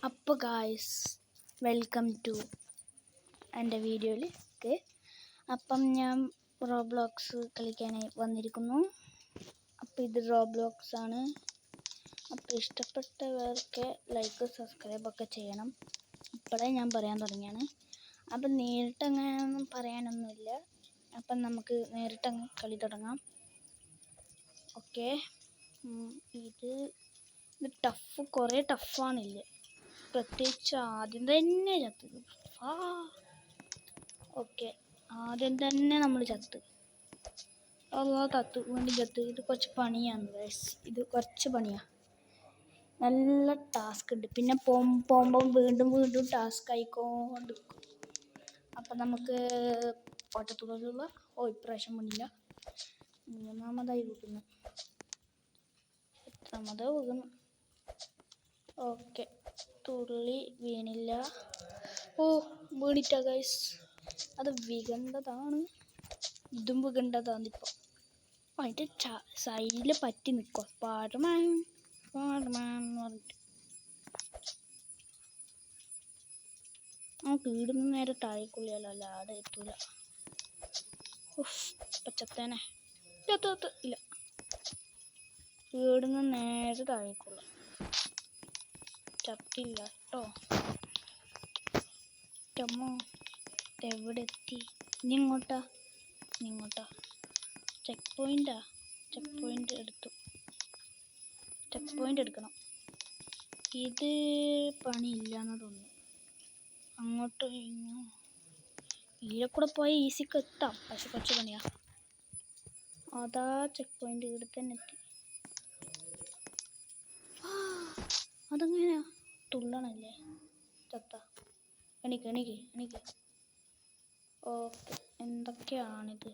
അപ്പോൾ guys, welcome to എൻ്റെ വീഡിയോയിലേക്ക്. അപ്പം ഞാൻ റോബ്ലോക്സ് കളിക്കാനായി വന്നിരിക്കുന്നു. അപ്പോൾ ഇത് റോബ്ലോക്സ് ആണ്. അപ്പോൾ ഇഷ്ടപ്പെട്ടവർക്ക് ലൈക്ക് സബ്സ്ക്രൈബൊക്കെ ചെയ്യണം. ഇപ്പോഴേ ഞാൻ പറയാൻ തുടങ്ങിയാണ്. അപ്പം നേരിട്ടങ്ങനെയൊന്നും പറയാനൊന്നുമില്ല. അപ്പം നമുക്ക് നേരിട്ടങ്ങ് കളി തുടങ്ങാം. ഓക്കെ, ഇത് കുറേ ടഫാണില്ലേ, പ്രത്യേകിച്ച് ആദ്യം തന്നെ ചത്തത്. ഓക്കെ, ആദ്യം തന്നെ നമ്മൾ ചത്ത്. വീണ്ടും ചത്ത്. ഇത് കുറച്ച് പണിയാണ് ഗൈസ്, ഇത് കുറച്ച് പണിയാണ്, നല്ല ടാസ്ക് ഉണ്ട്. പിന്നെ പോകുമ്പം വീണ്ടും ടാസ്ക് ആയിക്കൊണ്ടിരിക്കും. അപ്പം നമുക്ക് ഒറ്റത്തുള്ള ഇപ്രാവശ്യം പണിയില്ല. മൂന്നാമതായി വീഴുന്നു, എത്രാമതാ വീഴുന്നു. ഓക്കെ, തുള്ളി വീണില്ല. വീണിട്ട ഗൈസ്, അത് വീകേണ്ടതാണ്. ഇതും വീകേണ്ടതാണ്. ഇപ്പോൾ അതിൻ്റെ സൈഡിൽ പറ്റി നിൽക്കുക. സ്പൈഡർമാൻ എന്ന് പറഞ്ഞിട്ട് നമുക്ക് വീടുന്ന നേരെ താഴേക്കുള്ളിയല്ലോ, അല്ലാതെ എത്തൂല. പച്ചത്തേനെ ഇല്ല, വീടുന്ന നേരെ താഴേക്കുള്ള ചത്തില്ല കേട്ടോ. ടമ്മോ, എവിടെ എത്തി? ഇനി ഇങ്ങോട്ടാ ചെക്ക് പോയിന്റ് എടുക്കണം. ഇത് പണിയില്ലാന്ന് തോന്നുന്നു. അങ്ങോട്ട് ഇതിലെ കൂടെ പോയാൽ ഈസിക്ക് എത്താം, പക്ഷെ കുറച്ച് പണിയാ. അതാ ചെക്ക് പോയിന്റ് ഇവിടെ തന്നെ എത്തി. അതെങ്ങനെയാ? തുള്ളണല്ലേ ചത്ത. എണീക്ക്. ഓക്കെ, എന്തൊക്കെയാണിത്?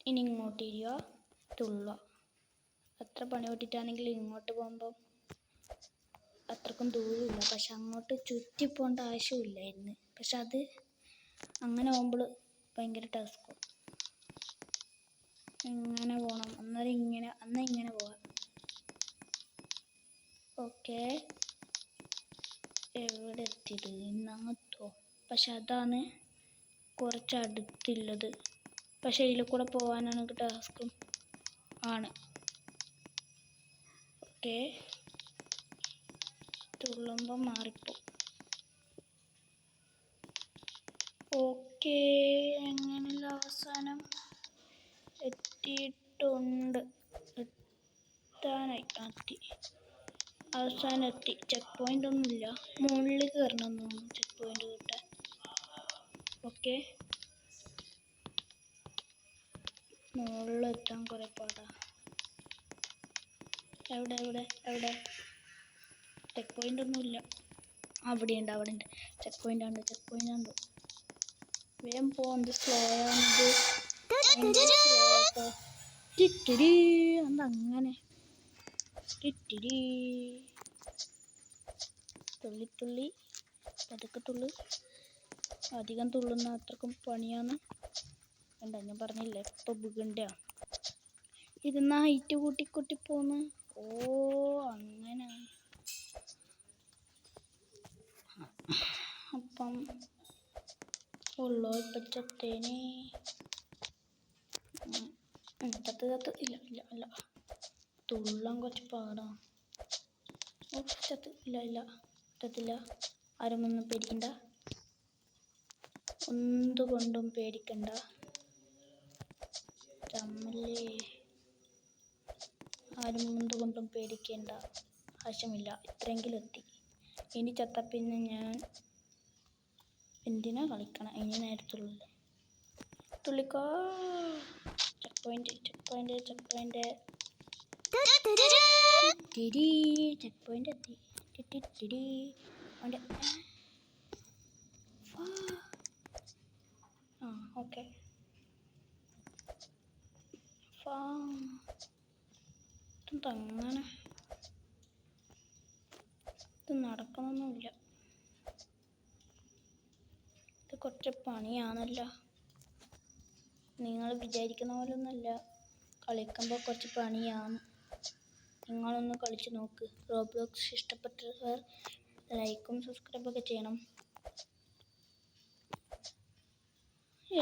ഇനി ഇങ്ങോട്ട് ഇരിക്കുക, തുള്ളുക. എത്ര പണി പൊട്ടിട്ടാണെങ്കിലും ഇങ്ങോട്ട് പോകുമ്പം അത്രക്കും ദൂരമില്ല, പക്ഷെ അങ്ങോട്ട് ചുറ്റി പോകേണ്ട ആവശ്യമില്ലായിരുന്നു. പക്ഷെ അത് അങ്ങനെ പോകുമ്പോൾ ഭയങ്കര ടാസ്ക്. ഇങ്ങനെ പോകണം, ഇങ്ങനെ പോകാം. ഓക്കെ, എവിടെ എത്തിയത്? ഇന്നങ്ങത്തോ? പക്ഷെ അതാണ് കുറച്ച് അടുത്തുള്ളത്. പക്ഷെ ഇതിൽ കൂടെ പോകാനാണ് ടാസ്കും ആണ്. ഓക്കെ, തുള്ളുമ്പം മാറിപ്പോ. ഓക്കെ, എങ്ങനെയുള്ള അവസാനം എത്തിയിട്ടുണ്ട്. അവസാനം എത്തി. ചെക്ക് പോയിന്റ് ഒന്നുമില്ല, മുകളിൽ കയറണം തോന്നുന്നു ചെക്ക് പോയിന്റ് കിട്ടാൻ. ഓക്കെ, മുകളിലെത്താൻ കുറെ പാടാ. എവിടെ ചെക്ക് പോയിന്റ് ഒന്നുമില്ല. അവിടെ ഉണ്ട് ചെക്ക് പോയിന്റ് ഉണ്ട്. വേഗം പോകുന്നത് സ്ലോ ആവുന്നത്. അതങ്ങനെ തുള്ളി പതുക്കെ തുള്ളു. അധികം തുള്ളുന്ന അത്രക്കും പണിയാണ്. ഞാൻ പറഞ്ഞില്ലേ, ഇപ്പൊ ബുഗണ്ട. ഇതെന്നാ ഹൈറ്റ് കൂട്ടി പോന്ന്. അങ്ങനെ. അപ്പം ഉള്ളോ ഇപ്പൊ ചത്തേനെ? ചത്ത് ഇല്ല, തുള്ളാൻ കുറച്ച് പാടാണ്. ചത്തില്ല. ആരും ഒന്നും പേടിക്കണ്ട, എന്തുകൊണ്ടും പേടിക്കണ്ട. ആരും എന്തുകൊണ്ടും പേടിക്കേണ്ട ആവശ്യമില്ല. ഇത്രയെങ്കിലും എത്തി. ഇനി ചത്ത പിന്നെ ഞാൻ എന്തിനാ കളിക്കണം? ഇനി നേരത്തുള്ള തുള്ളിക്കോ. ചെക്ക് പോയിന്റ് ചെക്ക് പോയിന്റ് എത്തി. ഓക്കെ, അങ്ങനെ ഇത് നടക്കണമെന്നില്ല. ഇത് കുറച്ച് പണിയാണല്ലോ. നിങ്ങൾ വിചാരിക്കുന്ന പോലെ ഒന്നുമല്ല, കളിക്കുമ്പോൾ കുറച്ച് പണിയാണ്. നിങ്ങളൊന്ന് കളിച്ച് നോക്ക്. റോബ്ലോക്സ് ഇഷ്ടപ്പെട്ടവർ ലൈക്കും സബ്സ്ക്രൈബൊക്കെ ചെയ്യണം.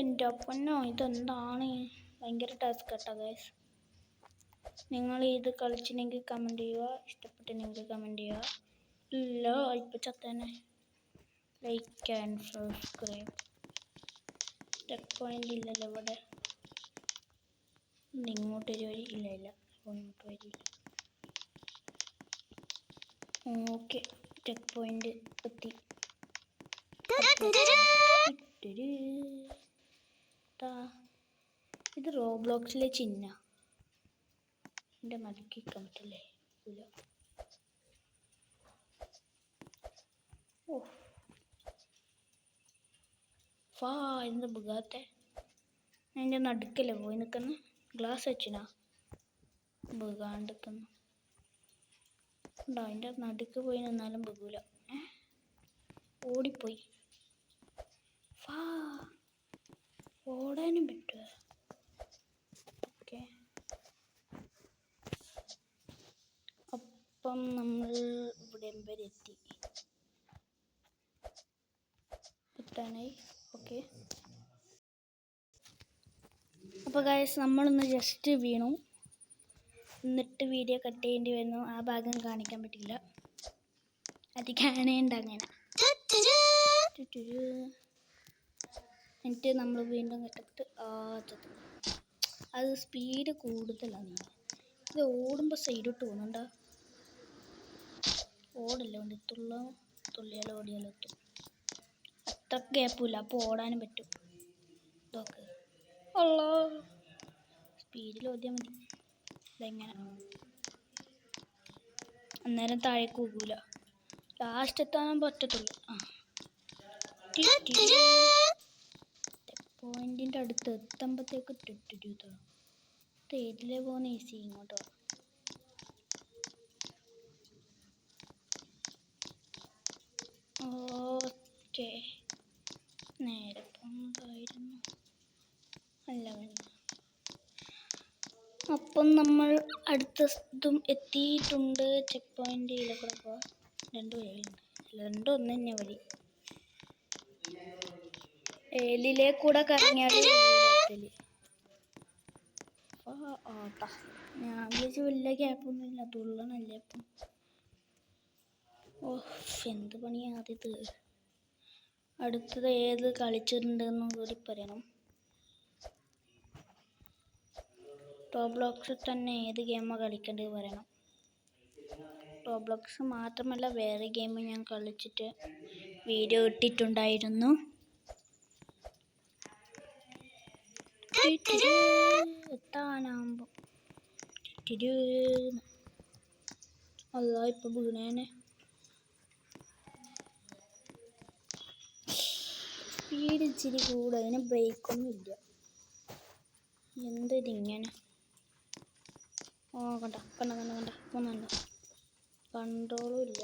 എൻ്റെ പൊന്നോ, ഇതെന്താണ്? ഭയങ്കര ടാസ്ക് കേട്ടോ ഗൈസ്. നിങ്ങൾ ഇത് കളിച്ചിനെങ്കിൽ കമൻറ്റ് ചെയ്യുക, ഇഷ്ടപ്പെട്ടെങ്കിൽ കമൻറ്റ് ചെയ്യുക. ഇല്ല ഇപ്പം ചത്തന്നെ. Like and subscribe. Check point ഇല്ലല്ലോ ഇവിടെ. ഇങ്ങോട്ടൊരു വഴി ഇല്ല. ഇങ്ങോട്ട് വഴിയില്ല. ഓക്കെ, ചെക്ക് പോയിൻ്റ് എത്തി. ഇത് റോബ്ലോക്സിലെ ചിഹ്ന. എൻ്റെ മടക്കിക്കാൻ പറ്റില്ലേ? ഇല്ല. ഓ ഫാ, എന്ത് ബുഗാത്തെ. അതിൻ്റെ നടുക്കല്ലേ പോയി നിൽക്കുന്ന. ഗ്ലാസ് വെച്ചിനാ ബുഗാണ്ടിക്കുന്നു. ഉണ്ടോ അതിൻ്റെ നടുക്ക് പോയി നിന്നാലും ബുഗൂല. ഓടിപ്പോയി. ഫാ, ഓടാനും പറ്റുമോ? ഓക്കെ, അപ്പം നമ്മൾ ഇവിടെ വരെ എത്തി. എത്താനായി. ഓക്കെ, അപ്പോൾ ഗൈസ് നമ്മളൊന്ന് ജസ്റ്റ് വീണു. എന്നിട്ട് വീഡിയോ കട്ട് ചെയ്യേണ്ടി വരുന്നു. ആ ഭാഗം കാണിക്കാൻ പറ്റില്ല. അത് കാണേണ്ട അങ്ങനെ. എന്നിട്ട് നമ്മൾ വീണ്ടും കെട്ടിട്ട് അത് സ്പീഡ് കൂടുതലാണ്. ഇത് ഓടുമ്പോൾ സൈഡോട്ട് പോകുന്നുണ്ടോ? ഓടല്ലേ ഉണ്ട്. തുള്ളിയാലോ ഓടിയാലോ എത്തും. അത്ര ഗ്യാപ്പില്ല, അപ്പോൾ ഓടാനും പറ്റും. ഇതൊക്കെ അല്ലോ സ്പീഡിൽ ഓടിയാൽ മതി. ഇതെങ്ങനെ അന്നേരം താഴേക്ക് പോകൂല. ലാസ്റ്റ് എത്താൻ പറ്റത്തുള്ളൂ. പോയിന്റിൻ്റെ അടുത്ത് എത്തുമ്പോഴത്തേക്ക് ഏതിലേ പോകുന്ന ഈസി. ഇങ്ങോട്ടോ ഓക്കെ, നേരെ പോകുന്നതായിരുന്നു. അല്ല വേണ്ട. അപ്പം നമ്മൾ അടുത്ത ഇതും എത്തിയിട്ടുണ്ട്. ചെക്ക് പോയിന്റിലൊക്കെ പോവാം. 2 വഴിയുണ്ട്. 2 ഒന്ന് തന്നെ വഴി. ഏലിലേ കൂടെ കറങ്ങിയാൽ ഞാൻ വിളിച്ച് വലിയ ഗ്യാപ്പൊന്നുമില്ല. തുള്ളണല്ലേ അപ്പം. എന്ത് പണിയാതിത്. അടുത്തത് ഏത് കളിച്ചിട്ടുണ്ടെന്ന് കൂടി പറയണം. റോബ്ലോക്സിൽ തന്നെ ഏത് ഗെയിമാണ് കളിക്കേണ്ടത് പറയണം. റോബ്ലോക്സ് മാത്രമല്ല വേറെ ഗെയിം ഞാൻ കളിച്ചിട്ട് വീഡിയോ ഇട്ടിട്ടുണ്ടായിരുന്നു. എത്താനാകുമ്പോൾ അല്ല ഇപ്പം വീണേനെ. സ്പീഡ് ഇച്ചിരി കൂടെ. അതിന് ബ്രേക്കൊന്നും ഇല്ല. എന്തിങ്ങനെ? കണ്ട പോകുന്നുണ്ടോ? കൺട്രോളും ഇല്ല.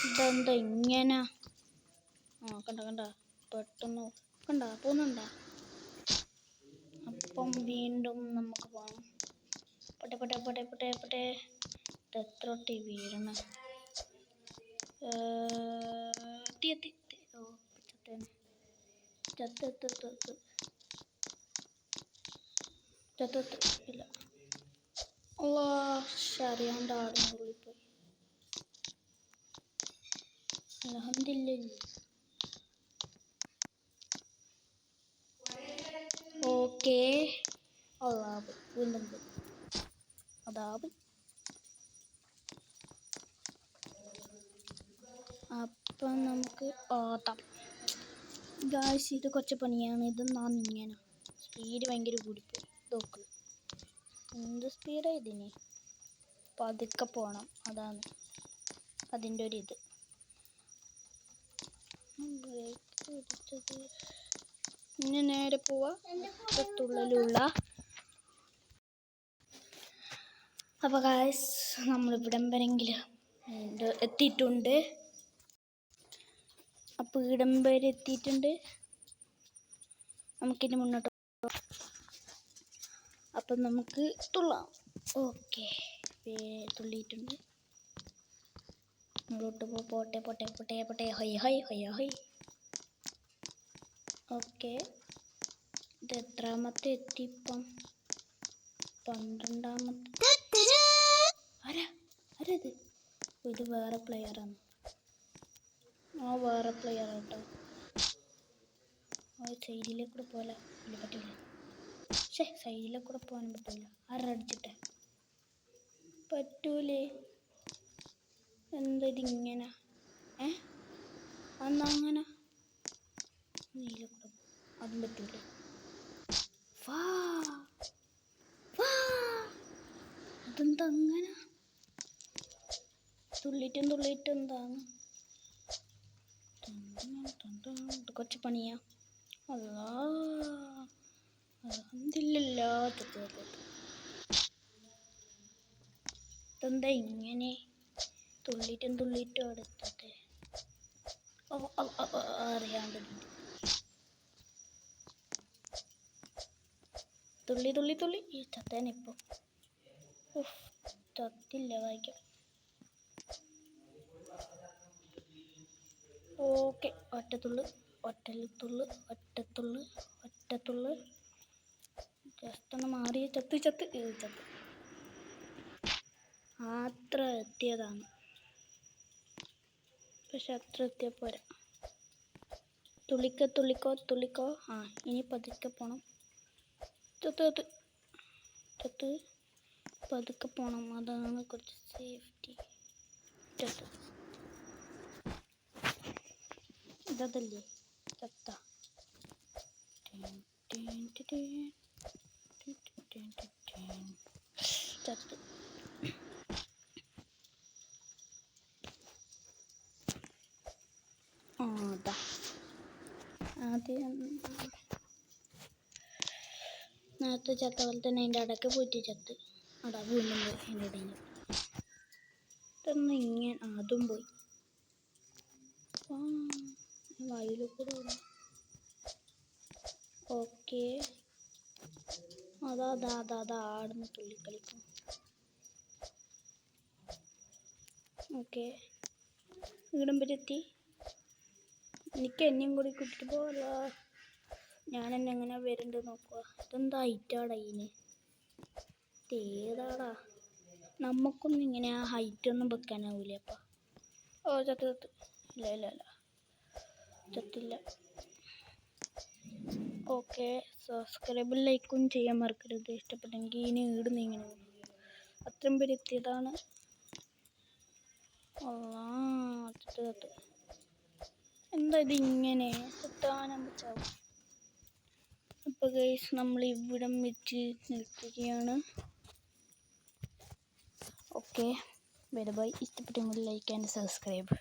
ഇതെന്താ ഇങ്ങനെ? കണ്ട പെട്ടെന്ന് പോകുന്നുണ്ടോ? അപ്പം വീണ്ടും നമുക്ക് പോകണം. പൊട്ടെ എത്രോട്ടി വീഴണ. എത്തി. ചത്ത് ഇല്ല. അറിയാണ്ട് ആടുന്നുള്ളിൽ പോയി. അൽഹംദുലില്ലാ. ഓക്കെ, വീണ്ടും അതാവും. അപ്പം നമുക്ക് ഓടാം. ഗായ്സ്, ഇത് കുറച്ച് പണിയാണ്. ഇതെന്നാണ് ഇങ്ങനെ സ്പീഡ് ഭയങ്കര കൂടിപ്പോയി. നോക്ക്, എന്ത് സ്പീഡാണ് ഇതിന്. പതുക്കെ പോകണം, അതാണ് അതിൻ്റെ ഒരു ഇത്. ബ്രേക്ക് പിടിച്ചത്. ഇനി നേരെ പോവാ തുള്ളലുള്ള. അപ്പോൾ ഗായ്സ്, നമ്മളിവിടം വരെങ്കിലും എത്തിയിട്ടുണ്ട്. അപ്പോൾ ഇവിടം വരെ എത്തിയിട്ടുണ്ട്. നമുക്കിനി മുന്നോട്ട്. അപ്പം നമുക്ക് തുള്ളാം. ഓക്കെ, തുള്ളിയിട്ടുണ്ട്. ഇങ്ങോട്ട് പോട്ടെ പോട്ടെ പോട്ടെ പോട്ടെ. High high high high. Okay, ഇത് എത്രാമത്തെ എത്തിയിപ്പം? 12ാമത്തെ. ആരത്? ഇത് വേറെ പ്ലെയറാണ്. വേറെ പ്ലെയർ കേട്ടോ. സൈഡിലേക്ക് കൂടെ പോലെ പറ്റില്ല. സൈഡിലേക്ക് കൂടെ പോകാൻ പറ്റില്ല. ആരടിച്ചിട്ടെ പറ്റൂലേ? എന്താ ഇതിങ്ങനെ? അന്ന് അങ്ങനെ നീലക്കൂടെ അതും പറ്റൂലേ? അതെന്താ അങ്ങനെ? തുള്ളിയിട്ടും എന്താണ്? കുറച്ച് പണിയാ. അൽഹംദുലില്ലാ. ഇതെന്താ ഇങ്ങനെ തുള്ളിയിട്ടും എടുത്തത്? അറിയാണ്ട് തുള്ളി ഈ ചത്തേനിപ്പോ. ചത്തില്ല വായിക്കാം. ഓക്കെ, ഒറ്റത്തുള്ളു. ജസ്റ്റ് ഒന്ന് മാറി. ചത്ത് അത്ര എത്തിയതാണ്. പക്ഷെ അത്ര എത്തിയ പോരാ. തുള്ളിക്കോ. ഇനി പതുക്കെ പോണം. ചത്ത് പതുക്കെ പോണം. അതാണ് കുറച്ച് സേഫ്റ്റി. ഇതല്ലേ ചത്ത. ചത്ത്. അതാ ആദ്യം നേരത്തെ ചത്ത പോലെ തന്നെ അതിൻ്റെ അടക്ക് പോയിട്ട് ചത്ത്. അടാ വീണ്ടും പോയി. അതിൻ്റെ ഇടയിൽ ഇതൊന്നും ഇങ്ങനെ അതും പോയി. വായിൽ കൂടെ. ഓക്കെ, അതാ ആടുന്ന് തുള്ളിക്കളിക്കും. ഓക്കെ, ഇവിടം വരെ എത്തി. എനിക്ക് എന്നെയും കൂടി കൂട്ടിട്ട് പോകാമല്ലോ. ഞാൻ എന്നെ എങ്ങനെ വരുന്നുണ്ട് നോക്കുക. ഇതെന്താ ഹൈറ്റാടാ ഇതിന്? ഏതാടാ? നമുക്കൊന്നും ഇങ്ങനെ ആ ഹൈറ്റൊന്നും വെക്കാനാവൂലേ അപ്പം? ചത്ത്. ഇല്ല ചത്തില്ല. ഓക്കെ, സബ്സ്ക്രൈബും ലൈക്കും ചെയ്യാൻ മറക്കരുത്. ഇഷ്ടപ്പെട്ടെങ്കിൽ ഇനി ഇടുന്ന ഇങ്ങനെ അത്രയും പേര് എത്തിയതാണ്. ചത്ത്. എന്താ ഇതിങ്ങനെ കുത്താനും പറ്റാവും. അപ്പോൾ ഗൈസ്, നമ്മൾ ഇവിടം വെച്ച് നിർത്തുകയാണ്. Okay, bye. ഇഷ്ടപ്പെട്ടെങ്കിൽ ലൈക്ക് ആൻഡ് സബ്സ്ക്രൈബ്.